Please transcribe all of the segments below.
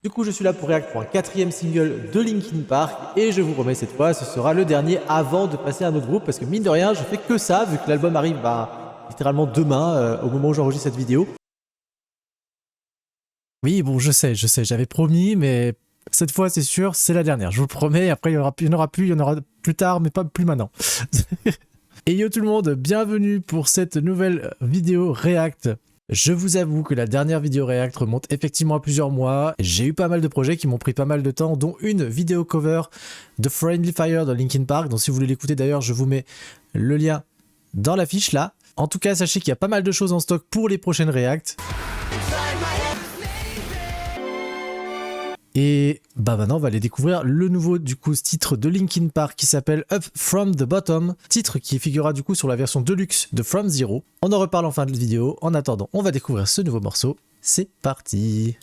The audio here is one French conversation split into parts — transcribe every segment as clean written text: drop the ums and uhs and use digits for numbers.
Du coup, je suis là pour React pour un 4e single de Linkin Park et je vous promets cette fois, ce sera le dernier avant de passer à un autre groupe parce que mine de rien, je fais que ça vu que l'album arrive littéralement demain au moment où j'enregistre cette vidéo. Oui, bon, je sais, j'avais promis, mais cette fois, c'est sûr, c'est la dernière. Je vous le promets, après, il y en aura plus tard, mais pas plus maintenant. Et yo tout le monde, bienvenue pour cette nouvelle vidéo React. Je vous avoue que la dernière vidéo React remonte effectivement à plusieurs mois. J'ai eu pas mal de projets qui m'ont pris pas mal de temps, dont une vidéo cover de Friendly Fire de Linkin Park. Donc si vous voulez l'écouter d'ailleurs, je vous mets le lien dans la fiche là. En tout cas, sachez qu'il y a pas mal de choses en stock pour les prochaines React. Et bah maintenant on va aller découvrir le nouveau du coup titre de Linkin Park qui s'appelle Up From The Bottom, titre qui figurera du coup sur la version deluxe de From Zero. On en reparle en fin de vidéo, en attendant on va découvrir ce nouveau morceau, c'est parti.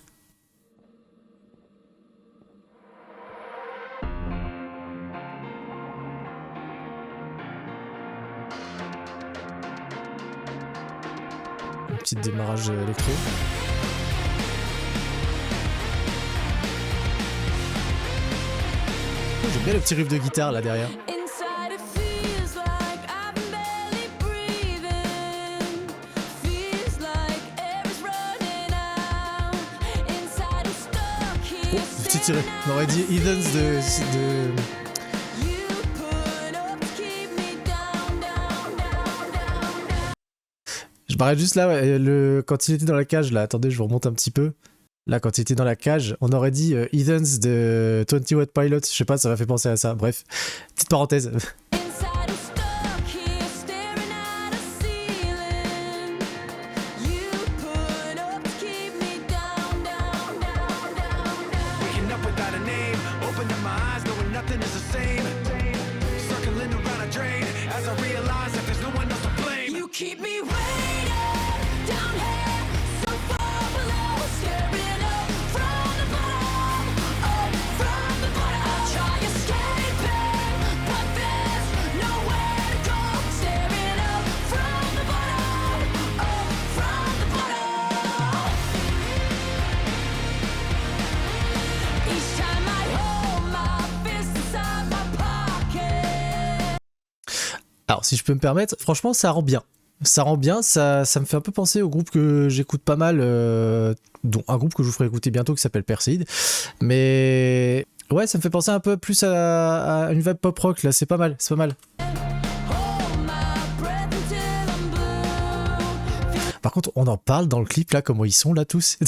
Un petit démarrage électro. J'aime bien le petit riff de guitare là derrière. Oh, petit tiré. On aurait dit Heathens de... Je m'arrête juste là, ouais, quand il était dans la cage là, attendez, je vous remonte un petit peu. Là, quand il était dans la cage, on aurait dit Heathens de 20 Watt Pilot. Je sais pas, ça m'a fait penser à ça. Bref, petite parenthèse. Alors, si je peux me permettre, franchement, ça rend bien. Ça rend bien, ça me fait un peu penser au groupe que j'écoute pas mal, dont un groupe que je vous ferai écouter bientôt qui s'appelle Perseid. Mais ouais, ça me fait penser un peu plus à une vibe pop rock là, c'est pas mal, c'est pas mal. Par contre, on en parle dans le clip là, comment ils sont là tous.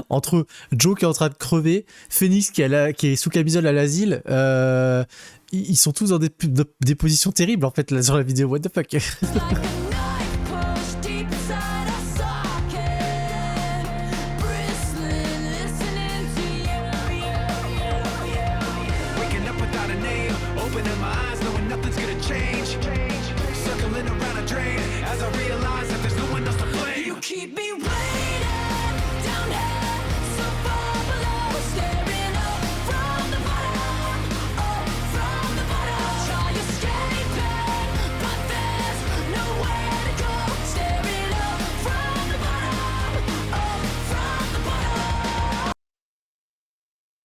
Entre Joe qui est en train de crever, Phoenix qui est sous camisole à l'asile, ils sont tous dans des positions terribles en fait là sur la vidéo, what the fuck.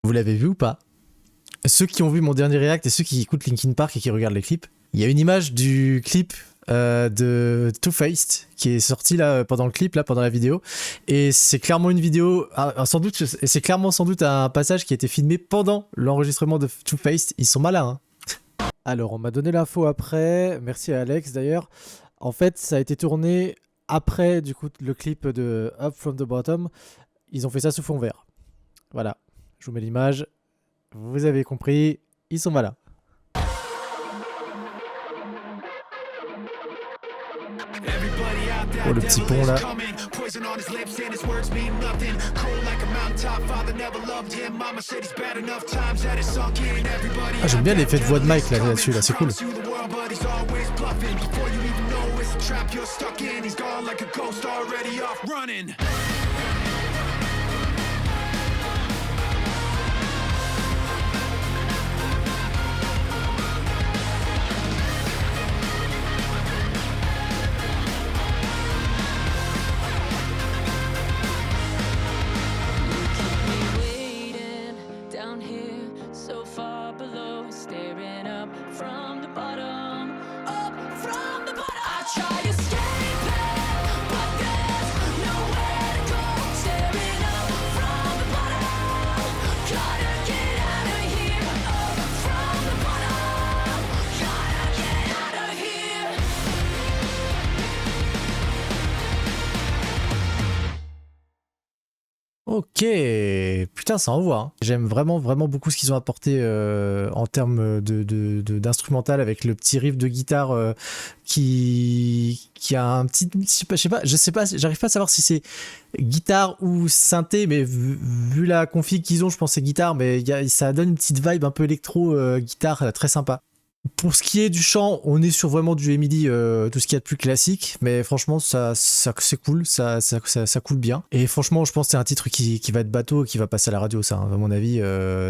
Vous l'avez vu ou pas? Ceux qui ont vu mon dernier React et ceux qui écoutent Linkin Park et qui regardent les clips, il y a une image du clip de Two Faced qui est sorti là pendant le clip, là pendant la vidéo, et c'est clairement une vidéo, sans doute, et c'est clairement sans doute un passage qui a été filmé pendant l'enregistrement de Two Faced. Ils sont malins, hein. Alors on m'a donné l'info après, merci à Alex d'ailleurs. En fait, ça a été tourné après du coup le clip de Up From The Bottom. Ils ont fait ça sous fond vert. Voilà. Je vous mets l'image, vous avez compris, ils sont malins. Oh le petit pont là. Ah, j'aime bien l'effet de voix de Mike là-dessus, là, c'est cool. Ok, putain, ça envoie. Hein. J'aime vraiment beaucoup ce qu'ils ont apporté en termes d'instrumental avec le petit riff de guitare qui a un petit, je sais pas, j'arrive pas à savoir si c'est guitare ou synthé, mais vu la config qu'ils ont, je pense que c'est guitare, mais ça donne une petite vibe un peu électro guitare très sympa. Pour ce qui est du chant, on est sur vraiment du Emily, tout ce qu'il y a de plus classique, mais franchement, ça c'est cool, ça coule bien. Et franchement, je pense que c'est un titre qui va être bateau, qui va passer à la radio, ça, hein. À mon avis,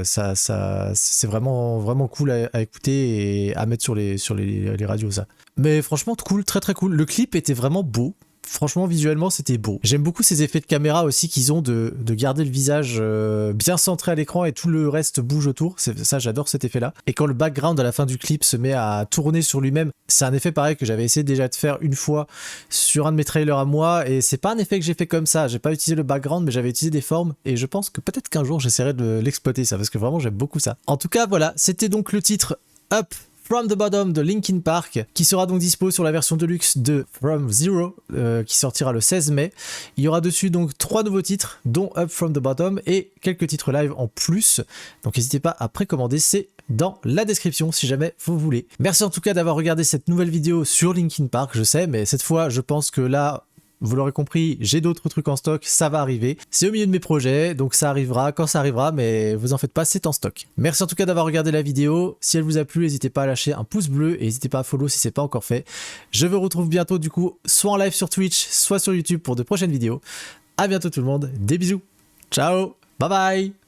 c'est vraiment cool à écouter et à mettre sur les radios, ça. Mais franchement, cool, très cool. Le clip était vraiment beau. Franchement, visuellement, c'était beau. J'aime beaucoup ces effets de caméra aussi qu'ils ont de garder le visage bien centré à l'écran et tout le reste bouge autour. Ça, j'adore cet effet-là. Et quand le background à la fin du clip se met à tourner sur lui-même, c'est un effet pareil que j'avais essayé déjà de faire une fois sur un de mes trailers à moi. Et c'est pas un effet que j'ai fait comme ça. J'ai pas utilisé le background, mais j'avais utilisé des formes. Et je pense que peut-être qu'un jour, j'essaierai de l'exploiter, ça, parce que vraiment, j'aime beaucoup ça. En tout cas, voilà, c'était donc le titre Up From the Bottom de Linkin Park, qui sera donc dispo sur la version deluxe de From Zero, qui sortira le 16 mai. Il y aura dessus donc 3 nouveaux titres, dont Up From the Bottom et quelques titres live en plus. Donc n'hésitez pas à précommander, c'est dans la description si jamais vous voulez. Merci en tout cas d'avoir regardé cette nouvelle vidéo sur Linkin Park, je sais, mais cette fois je pense que là, vous l'aurez compris, j'ai d'autres trucs en stock, ça va arriver. C'est au milieu de mes projets, donc ça arrivera quand ça arrivera, mais vous en faites pas, c'est en stock. Merci en tout cas d'avoir regardé la vidéo. Si elle vous a plu, n'hésitez pas à lâcher un pouce bleu et n'hésitez pas à follow si c'est pas encore fait. Je vous retrouve bientôt du coup, soit en live sur Twitch, soit sur YouTube pour de prochaines vidéos. À bientôt tout le monde, des bisous. Ciao, bye bye.